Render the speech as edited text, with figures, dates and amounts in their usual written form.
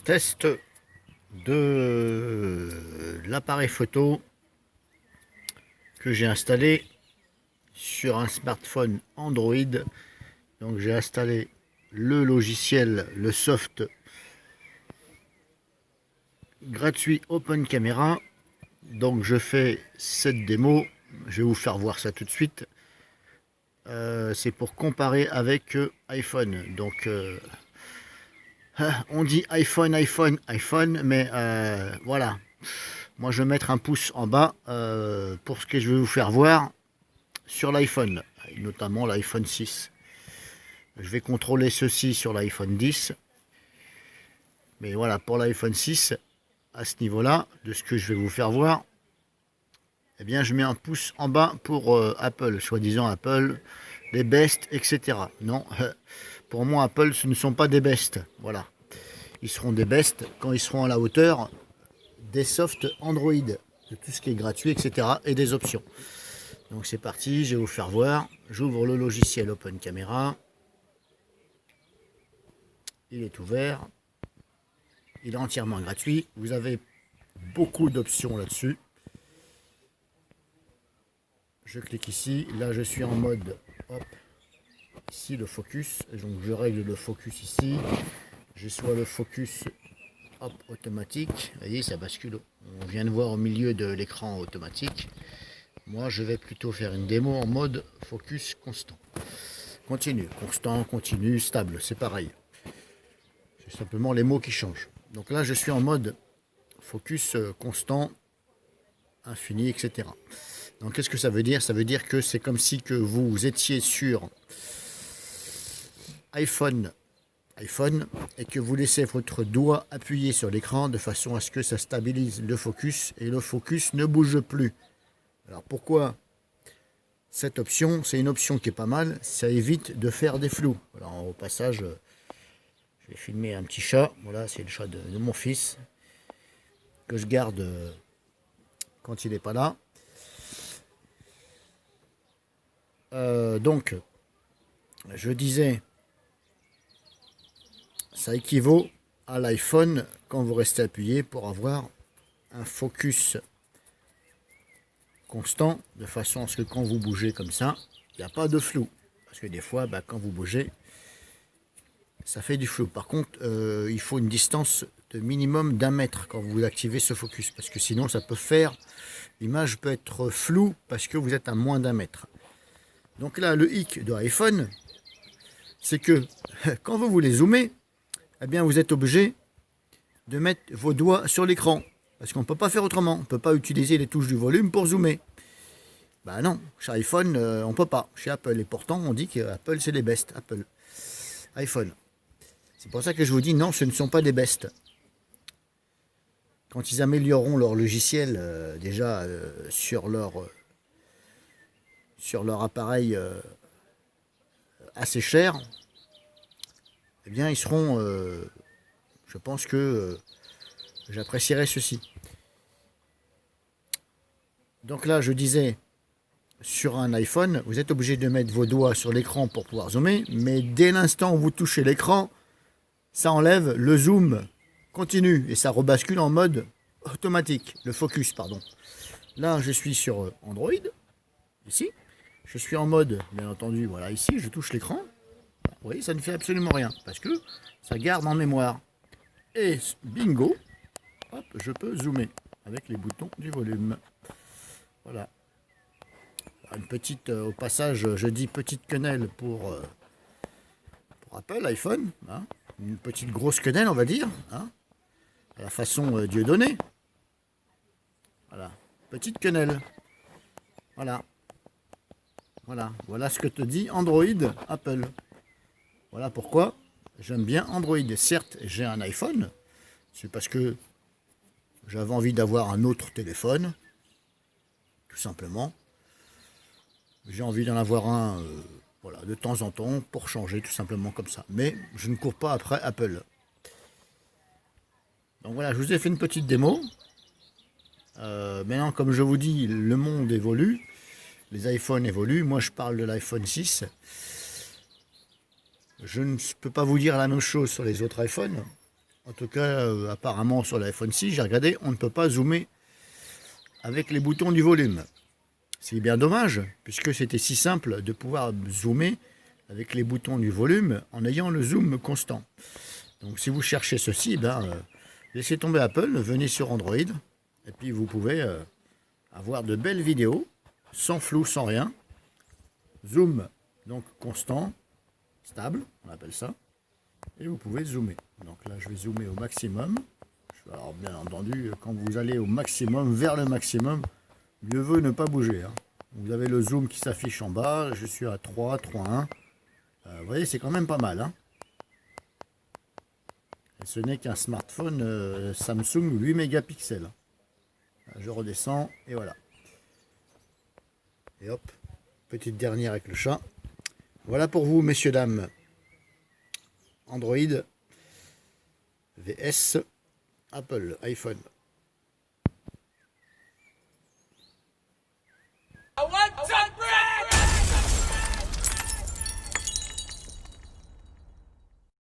test de l'appareil photo que j'ai installé sur un smartphone Android. Donc j'ai installé le logiciel, le soft gratuit Open Camera. Donc je fais cette démo, je vais vous faire voir ça tout de suite. C'est pour comparer avec iPhone. Donc on dit iPhone, iPhone, mais voilà. Moi je vais mettre un pouce en bas pour ce que je vais vous faire voir sur l'iPhone, notamment l'iPhone 6. Je vais contrôler ceci sur l'iPhone 10. Mais voilà, pour l'iPhone 6, à ce niveau-là, de ce que je vais vous faire voir, eh bien je mets un pouce en bas pour Apple, soi-disant Apple, les best, etc. Non, pour moi Apple, ce ne sont pas des best. Voilà. Ils seront des best quand ils seront à la hauteur des softs Android, de tout ce qui est gratuit, etc. et des options. Donc c'est parti, je vais vous faire voir. J'ouvre le logiciel Open Camera. Il est ouvert. Il est entièrement gratuit. Vous avez beaucoup d'options là-dessus. Je clique ici. Là, je suis en mode, hop, ici le focus. Donc je règle le focus ici. J'ai soit le focus, hop, automatique. Vous voyez, ça bascule. On vient de voir au milieu de l'écran automatique. Moi, je vais plutôt faire une démo en mode focus constant. Continue, constant, continu, stable, c'est pareil. C'est simplement les mots qui changent. Donc là, je suis en mode focus constant, infini, etc. Donc qu'est-ce que ça veut dire? Ça veut dire que c'est comme si que vous étiez sur iPhone et que vous laissez votre doigt appuyer sur l'écran de façon à ce que ça stabilise le focus et le focus ne bouge plus. Alors pourquoi cette option? C'est une option qui est pas mal, ça évite de faire des flous. Alors au passage, je vais filmer un petit chat. Voilà, c'est le chat de mon fils que je garde quand il n'est pas là. Donc, je disais, ça équivaut à l'iPhone quand vous restez appuyé pour avoir un focus constant, de façon à ce que quand vous bougez comme ça, il n'y a pas de flou. Parce que des fois, quand vous bougez, ça fait du flou. Par contre, il faut une distance de minimum d'1 mètre quand vous activez ce focus. Parce que sinon, ça peut faire, l'image peut être floue parce que vous êtes à moins d'1 mètre. Donc là, le hic de iPhone, c'est que quand vous voulez zoomer, eh bien, vous êtes obligé de mettre vos doigts sur l'écran. Parce qu'on ne peut pas faire autrement. On ne peut pas utiliser les touches du volume pour zoomer. Ben non, chez iPhone, on ne peut pas. Chez Apple. Et pourtant, on dit que Apple, c'est les best. Apple. iPhone. C'est pour ça que je vous dis, non, ce ne sont pas des best. Quand ils amélioreront leur logiciel, déjà, sur leur appareil assez cher, eh bien, ils seront... je pense que j'apprécierais ceci. Donc là, je disais, sur un iPhone, vous êtes obligé de mettre vos doigts sur l'écran pour pouvoir zoomer, mais dès l'instant où vous touchez l'écran, ça enlève le zoom continu et ça rebascule en mode automatique, le focus, pardon. Là, je suis sur Android, ici. Je suis en mode, bien entendu, voilà, ici, je touche l'écran. Vous voyez, ça ne fait absolument rien, parce que ça garde en mémoire. Et bingo, hop, je peux zoomer avec les boutons du volume. Voilà. Une petite, au passage, je dis petite quenelle pour Apple, iPhone. Hein. Une petite grosse quenelle, on va dire. Hein, à la façon Dieudonné. Voilà. Petite quenelle. Voilà. Voilà. Voilà ce que te dit Android, Apple. Voilà pourquoi j'aime bien Android. Certes, j'ai un iPhone. C'est parce que j'avais envie d'avoir un autre téléphone. Tout simplement. J'ai envie d'en avoir un voilà, de temps en temps pour changer, tout simplement comme ça. Mais je ne cours pas après Apple. Donc voilà, je vous ai fait une petite démo. Maintenant, comme je vous dis, le monde évolue. Les iPhones évoluent. Moi, je parle de l'iPhone 6. Je ne peux pas vous dire la même chose sur les autres iPhones. En tout cas, apparemment sur l'iPhone 6, j'ai regardé, on ne peut pas zoomer avec les boutons du volume. C'est bien dommage, puisque c'était si simple de pouvoir zoomer avec les boutons du volume en ayant le zoom constant. Donc si vous cherchez ceci, laissez tomber Apple, venez sur Android, et puis vous pouvez avoir de belles vidéos, sans flou, sans rien. Zoom, donc constant, stable, on appelle ça. Et vous pouvez zoomer. Donc là, je vais zoomer au maximum. Alors bien entendu, quand vous allez au maximum, vers le maximum, mieux vaut ne pas bouger. Hein. Vous avez le zoom qui s'affiche en bas. Je suis à 3, 3.1. Vous voyez, c'est quand même pas mal. Hein. Et ce n'est qu'un smartphone Samsung 8 mégapixels. Je redescends et voilà. Et hop, petite dernière avec le chat. Voilà pour vous, messieurs, dames. Android vs Apple iPhone.